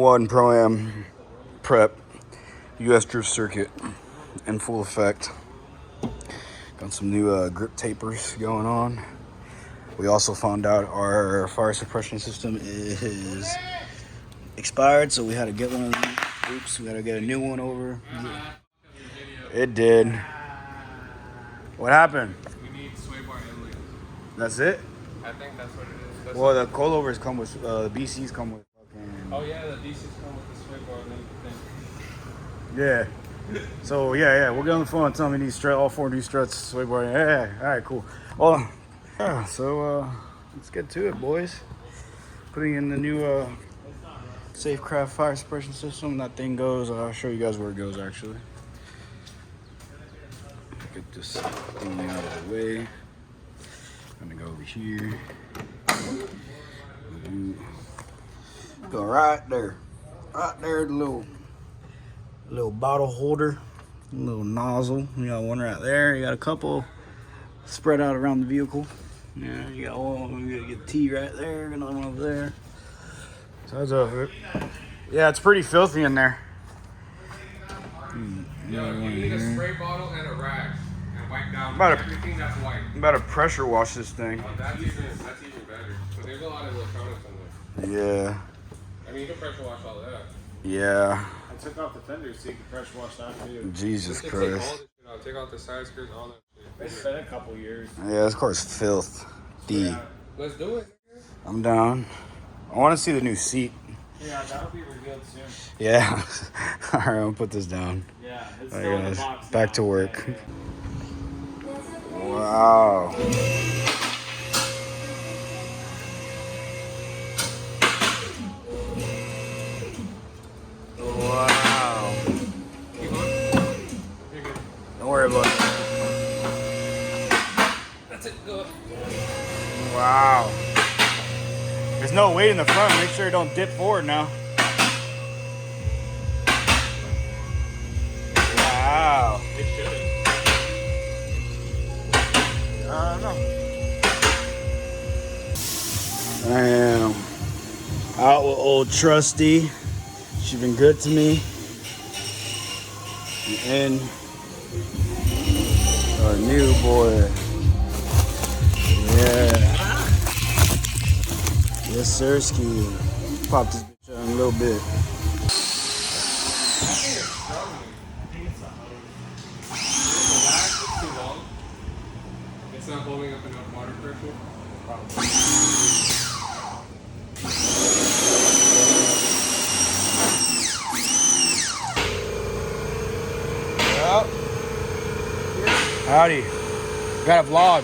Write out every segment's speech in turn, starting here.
1 Pro-Am prep US drift circuit in full effect. Got some new grip tapers going on. We also found out our fire suppression system is expired, so we had to get one of them. Oops, we gotta get a new one over. It did. What happened? We need sway bar and links. That's it? I think that's what it is. Well, the coilovers come with, the BCs come with fucking... Oh yeah, the DCs come with the sway bar and link thing. Yeah. So, yeah, we'll get on the phone and tell me these all 4 new struts, sway bar. Yeah, all right, cool. Well, yeah, so let's get to it, boys. Putting in the new Safecraft fire suppression system. That thing goes, I'll show you guys where it goes, actually. Get this thing out of the way. I'm gonna go over here. Go right there. Right there, the little bottle holder, little nozzle. You got one right there. You got a couple spread out around the vehicle. Yeah, you got one. You gotta get T right there. Another one over there. Size of it. Yeah, it's pretty filthy in there. Yeah, you need a spray bottle and a rag and wipe down everything that's white. I'm about to pressure wash this thing. Oh, that's even better. But there's a lot of electronics on there. Yeah. I mean, you can pressure wash all that. Yeah. I took off the fenders so you can pressure wash that too. Jesus Take Christ. all this shit out. Take out the side skirts, all that shit. It's been a couple years. Yeah, this car's filth. D. Yeah. Let's do it. I'm down. I want to see the new seat. Yeah, that'll be revealed soon. Yeah. All right, I'm gonna put this down. Yeah, it's All still right, in the guys. box Back now. to work. Yeah. Wow. Wow. Keep on. You're good. Don't worry about it. That's it. Go. Wow. There's no weight in the front. Make sure it don't dip forward now. Wow. It should. I don't know. I am out with old Trusty. She's been good to me. And our new boy. Yeah. Yes, sir, ski. Pop this bitch out in a little bit. It's not holding up enough water pressure. Well, howdy. Got a vlog.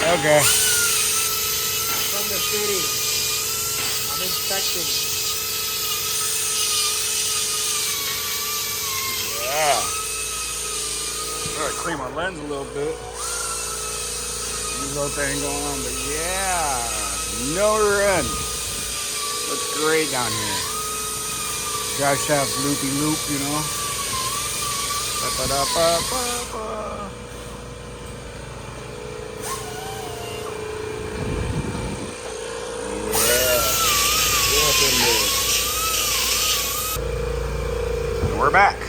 Okay. From the city. I'm inspecting. Yeah. Gotta clean my lens a little bit. This little thing going on, but yeah. No run. Looks great down here. Drive shaft loopy loop, you know. Ba-ba-da-ba-ba-ba. And we're back.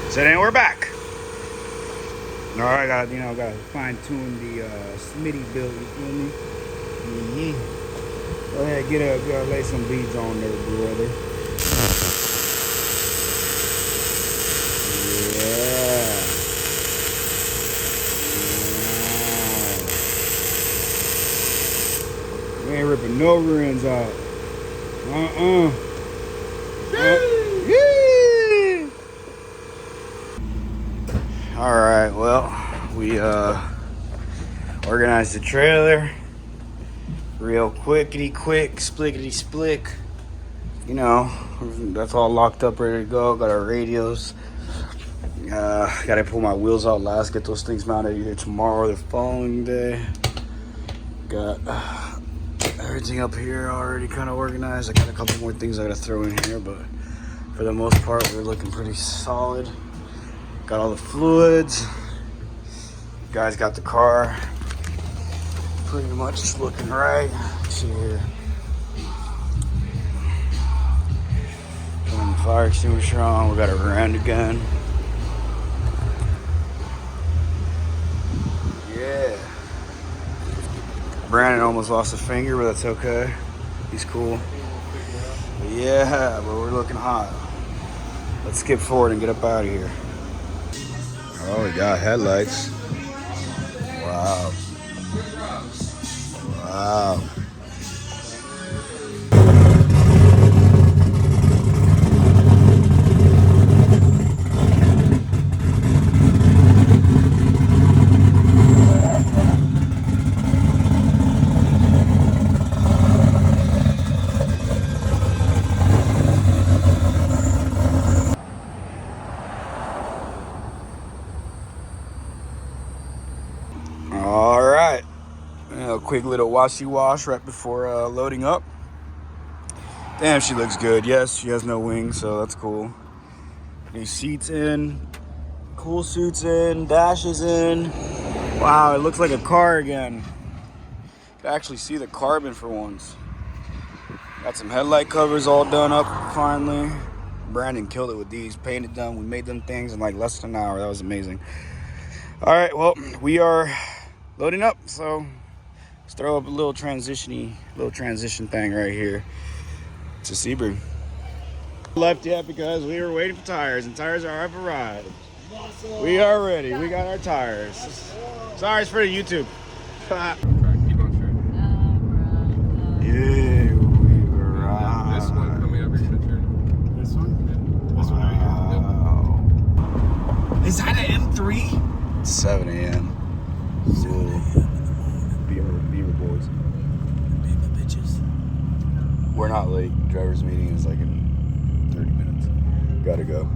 So then we're back. No, I gotta fine tune the Smitty build. You feel me? Mm-hmm. Go ahead, gotta lay some beads on there, brother. Yeah. We ain't ripping no rear ends out. All right, well, we organized the trailer real quickity quick, splickety splick. You know, that's all locked up, ready to go. Got our radios. Gotta pull my wheels out last, get those things mounted either tomorrow or the following day. Got everything up here already kind of organized. I got a couple more things I gotta throw in here, but for the most part, we're looking pretty solid. Got all the fluids. Guys got the car pretty much looking right. See here. Turn the fire extinguisher on. We got a veranda gun. Yeah. Brandon almost lost a finger, but that's okay. He's cool. Yeah, but we're looking hot. Let's skip forward and get up out of here. Oh, we got headlights. Wow. Wow. All right. A quick little washy wash right before loading up. Damn, she looks good. Yes, she has no wings, so that's cool. New seats in, cool suits in, dash is in. Wow, it looks like a car again. You can actually see the carbon for once. Got some headlight covers all done up finally. Brandon killed it with these, painted them. We made them things in like less than an hour. That was amazing. All right, well, we are loading up, so let's throw up a little transition thing right here to Sebring. Left yet because we were waiting for tires, and tires have arrived. We are ready. We got our tires. Sorry for the YouTube. Keep on track. Yeah, we arrived. This one coming up, you're gonna turn. This one? This one right here. Is that an M3? 7 a.m. Beaver boys. Beaver bitches. We're not late. Driver's meeting is like in 30 minutes. Gotta go.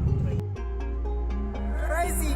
Crazy.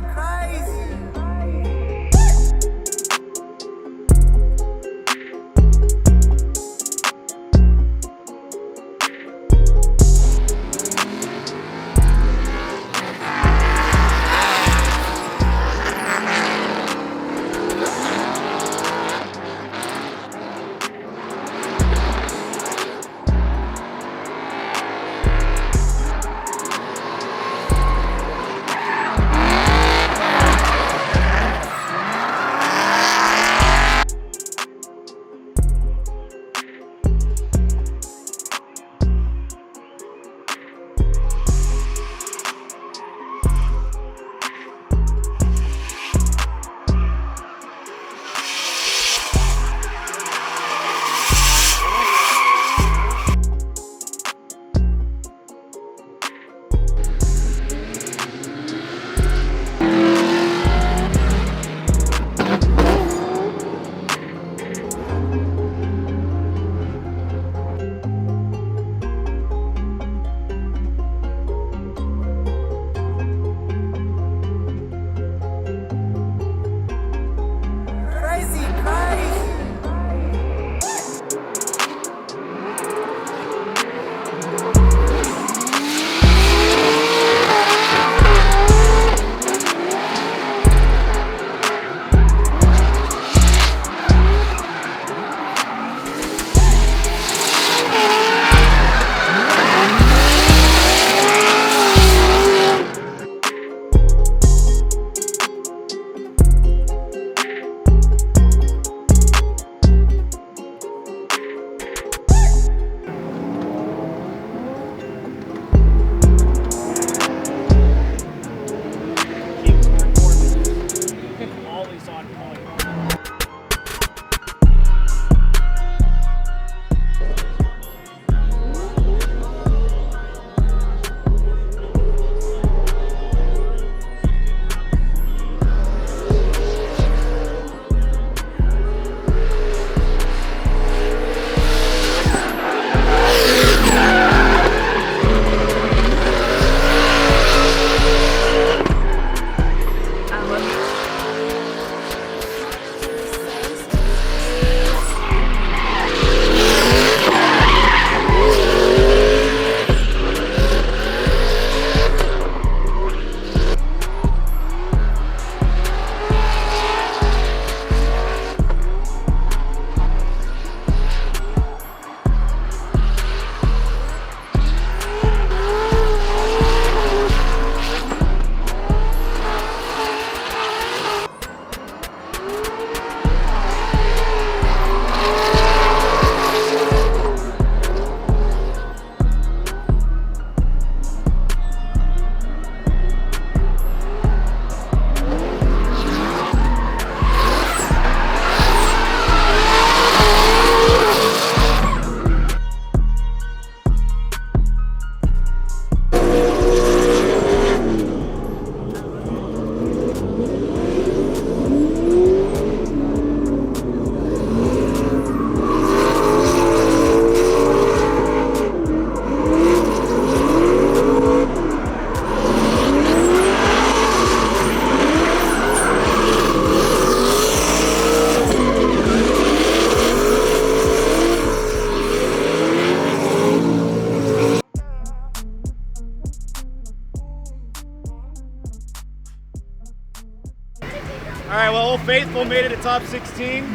faithful made it to top 16.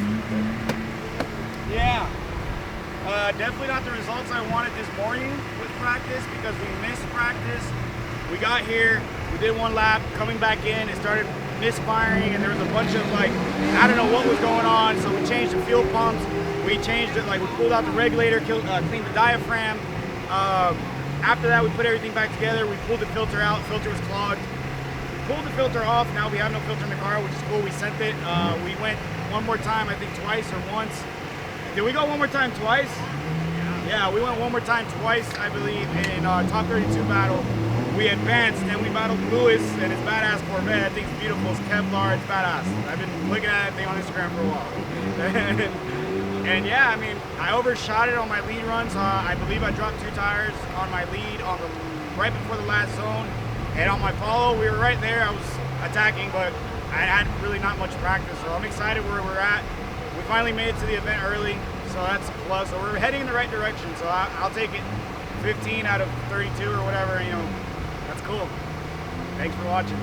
Yeah. Definitely not the results I wanted this morning with practice because we missed practice. We got here, we did one lap, coming back in, it started misfiring, and there was a bunch of like, I don't know what was going on, so we changed the fuel pumps, we changed it, like we pulled out the regulator, cleaned the diaphragm. After that, we put everything back together, we pulled the filter out, the filter was clogged. We pulled the filter off, now we have no filter in the car, which is cool, we sent it. We went one more time, I think twice or once. Did we go one more time twice? Yeah, we went one more time twice, I believe, in top 32 battle. We advanced, then we battled Lewis and his badass Corvette. That thing's beautiful, it's Kevlar, it's badass. I've been looking at that thing on Instagram for a while. And yeah, I mean, I overshot it on my lead runs. I believe I dropped 2 tires on my lead on the right before the last zone. And on my follow, we were right there. I was attacking, but I had really not much practice. So I'm excited where we're at. We finally made it to the event early, so that's a plus. So we're heading in the right direction. So I'll take it 15 out of 32 or whatever, you know. That's cool. Thanks for watching.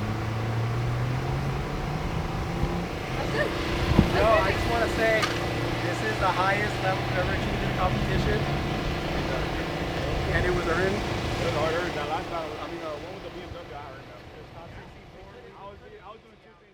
No, I just want to say this is the highest level we've ever achieved in a competition. And it was earned. It was hard earned. That last battle, I mean, what was the BMW I earned? It was top 64. I was doing 2 things.